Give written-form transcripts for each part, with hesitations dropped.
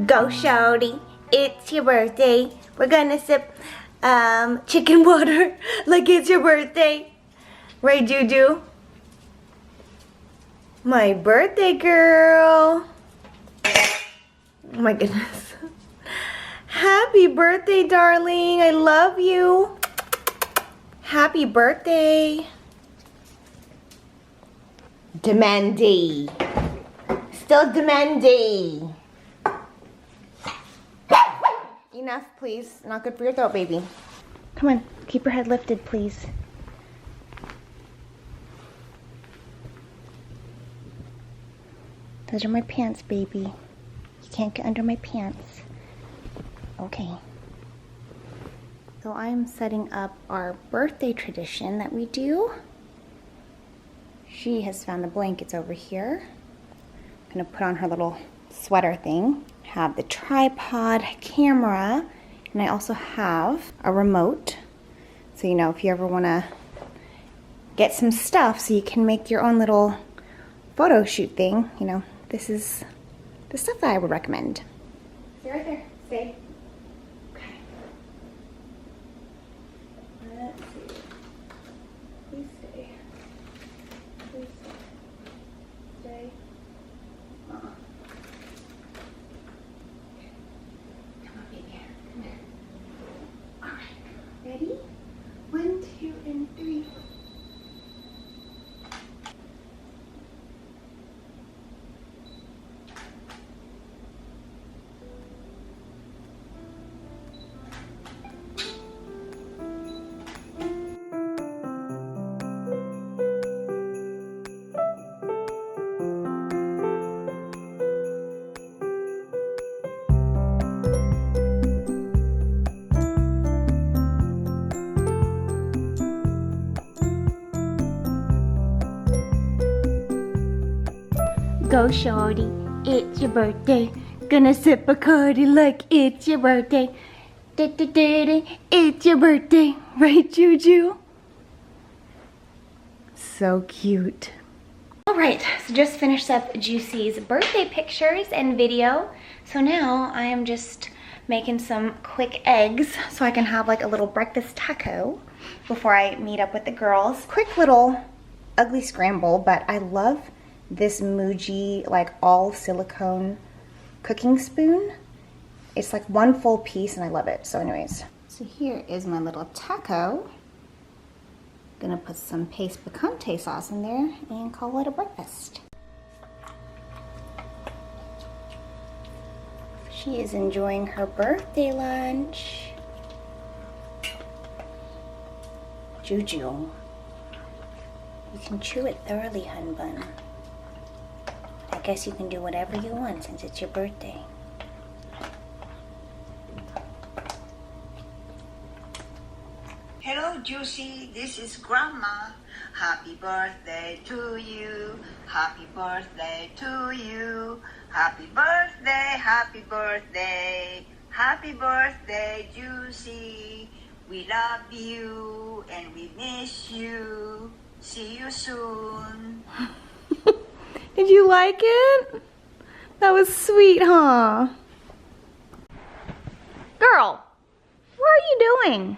Go shorty, it's your birthday. We're gonna sip chicken water like it's your birthday. Right, Juju? My birthday girl. Oh my goodness. Happy birthday, darling. I love you. Happy birthday. Demandy. Still demandy. Enough, please. Not good for your throat, baby. Come on, keep your head lifted, please. Those are my pants, baby. You can't get under my pants. Okay. So I'm setting up our birthday tradition that we do. She has found the blankets over here. I'm gonna put on her little sweater thing. Have the tripod camera, and I also have a remote. So, you know, if you ever wanna get some stuff so you can make your own little photo shoot thing, you know, this is the stuff that I would recommend. Stay right there, stay. Okay. Let's see. Please stay. Please stay. Stay. Come on, baby. Come here. All right. Ready? 1, 2, and 3. Go shorty, it's your birthday. Gonna sip a Bacardi like it's your birthday. It's your birthday, right, Juju? So cute. All right, so just finished up Juicy's birthday pictures and video. So now I am just making some quick eggs so I can have like a little breakfast taco before I meet up with the girls. Quick little ugly scramble, but I love this Muji like all silicone cooking spoon. It's like one full piece and I love it. So anyways, so here is my little taco. Gonna put some paste picante sauce in there and call it a breakfast. She is enjoying her birthday lunch. Juju, you can chew it thoroughly, hun bun. I guess you can do whatever you want since it's your birthday. Hello, Juicy. This is Grandma. Happy birthday to you. Happy birthday to you. Happy birthday, happy birthday. Happy birthday, Juicy. We love you and we miss you. See you soon. Did you like it? That was sweet, huh? Girl, what are you doing?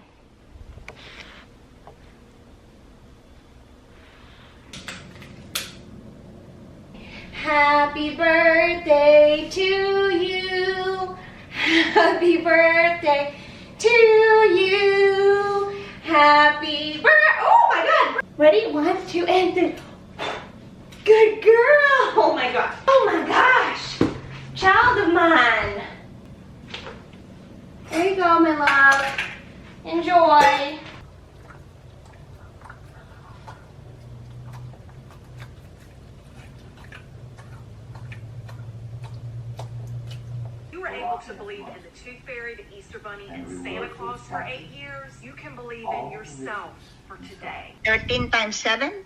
Happy birthday to you. Happy birthday to you. Happy birthday. Oh my God. Ready? 1, 2, and 3. Good girl. Oh my gosh. Oh my gosh. Child of mine. There you go, my love. Enjoy. You were able to believe in the Tooth Fairy, the Easter Bunny, and Santa Claus for 8 years. You can believe in yourself for today. 13 times 7?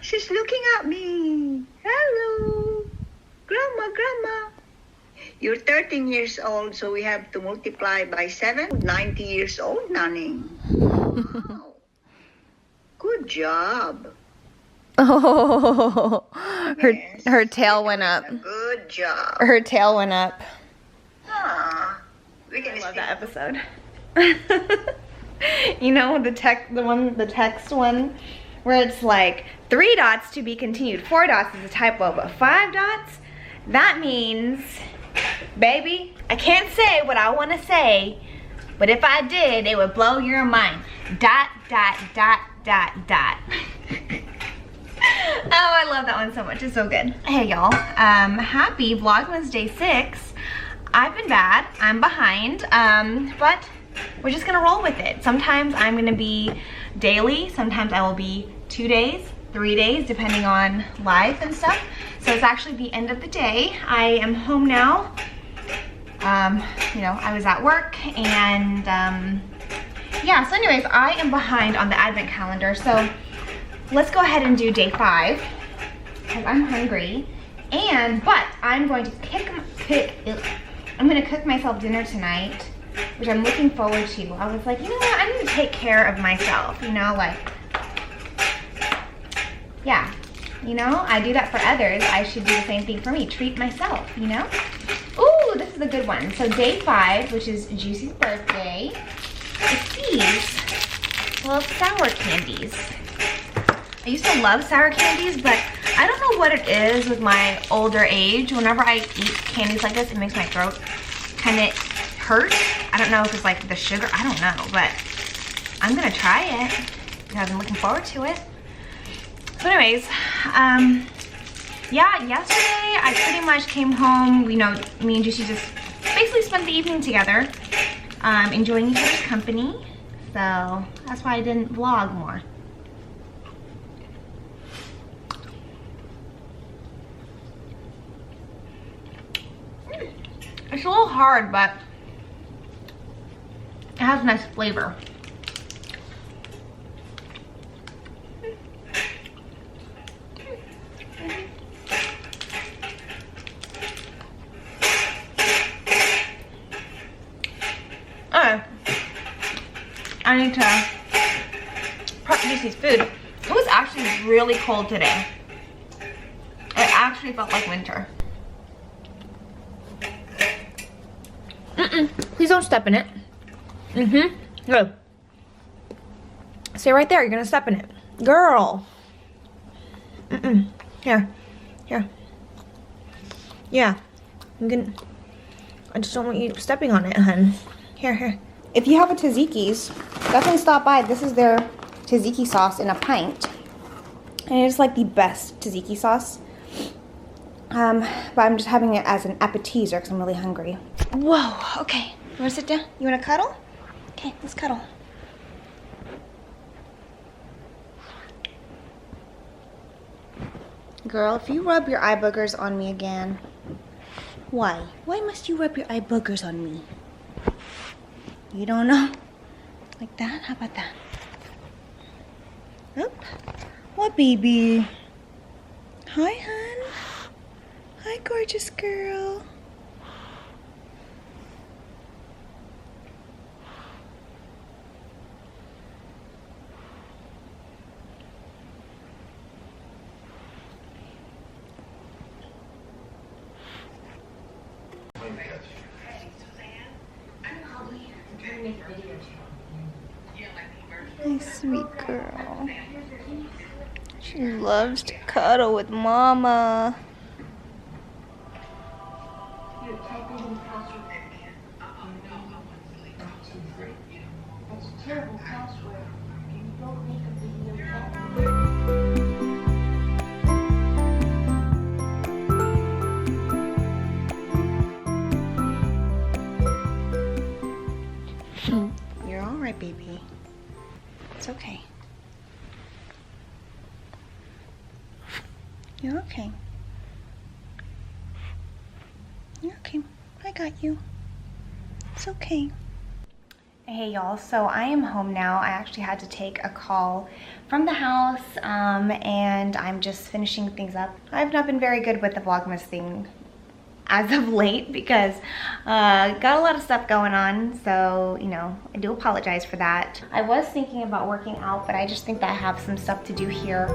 She's looking at me. Hello. Grandma, Grandma. You're 13 years old, so we have to multiply by 7. 90 years old, Nanny. Wow. Good job. Oh, her Yes. her tail went up. Good Good job. Her tail went up. Aw. I love that episode. You know, the text one, where it's like 3 dots to be continued. 4 dots is a typo, but 5 dots, that means, baby, I can't say what I want to say, but if I did, it would blow your mind. Dot, dot, dot, dot, dot. Oh, I love that one so much. It's so good. Hey, y'all. Happy Vlogmas Day 6. I've been bad. I'm behind, but we're just gonna roll with it. Sometimes I'm gonna be daily. Sometimes I will be 2 days, 3 days, depending on life and stuff. So it's actually the end of the day. I am home now. You know, I was at work and yeah, so anyways, I am behind on the advent calendar. So let's go ahead and do day 5 because I'm hungry. But I'm going to I'm gonna cook myself dinner tonight, which I'm looking forward to. I was like, you know what, I need to take care of myself, you know, like, yeah, you know, I do that for others. I should do the same thing for me, treat myself, you know? Ooh, this is a good one. So day 5, which is Juicy's birthday, is these little sour candies. I used to love sour candies, but I don't know what it is with my older age. Whenever I eat candies like this, it makes my throat kind of hurt. I don't know if it's like the sugar, I don't know, but I'm gonna try it because I've been looking forward to it. So anyways, yeah, yesterday I pretty much came home, you know, me and Juicy just basically spent the evening together, enjoying each other's company. So that's why I didn't vlog more. It's a little hard, but it has a nice flavor. Oh, I need to prep Juicy's food. It was actually really cold today. It actually felt like winter. Please don't step in it. Go. Stay right there. You're gonna step in it, girl. Here. Yeah. I just don't want you stepping on it, hun. Here. If you have a tzatziki's, definitely stop by. This is their tzatziki sauce in a pint, and it's like the best tzatziki sauce. But I'm just having it as an appetizer because I'm really hungry. Whoa, okay. You wanna sit down? You wanna cuddle? Okay, let's cuddle. Girl, if you rub your eye boogers on me again, why? Why must you rub your eye boogers on me? You don't know? Like that? How about that? Oop. What, baby? Hi, hun. Hi, gorgeous girl. My sweet girl. She loves to cuddle with mama. You're all right, baby. It's okay. You're okay. You're okay. I got you. It's okay. Hey y'all, so I am home now. I actually had to take a call from the house and I'm just finishing things up. I've not been very good with the Vlogmas thing as of late because got a lot of stuff going on, so you know, I do apologize for that. I was thinking about working out, but I just think that I have some stuff to do here.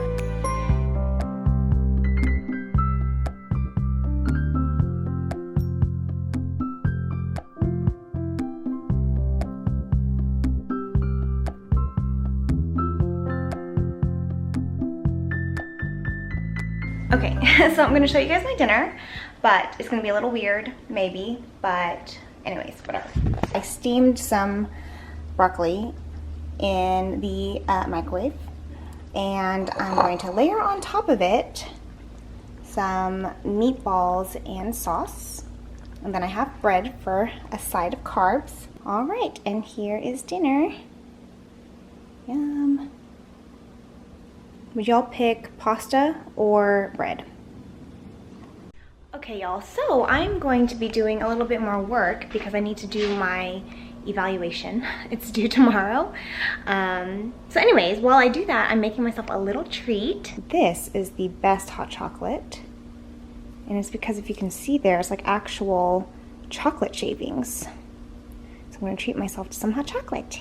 Okay, so I'm gonna show you guys my dinner, but it's gonna be a little weird, maybe, but anyways, whatever. I steamed some broccoli in the microwave, and I'm going to layer on top of it some meatballs and sauce, and then I have bread for a side of carbs. All right, and here is dinner. Yum. Would y'all pick pasta or bread? Okay, y'all, so I'm going to be doing a little bit more work because I need to do my evaluation. It's due tomorrow. So anyways, while I do that, I'm making myself a little treat. This is the best hot chocolate. And it's because if you can see there, it's like actual chocolate shavings. So I'm gonna treat myself to some hot chocolate.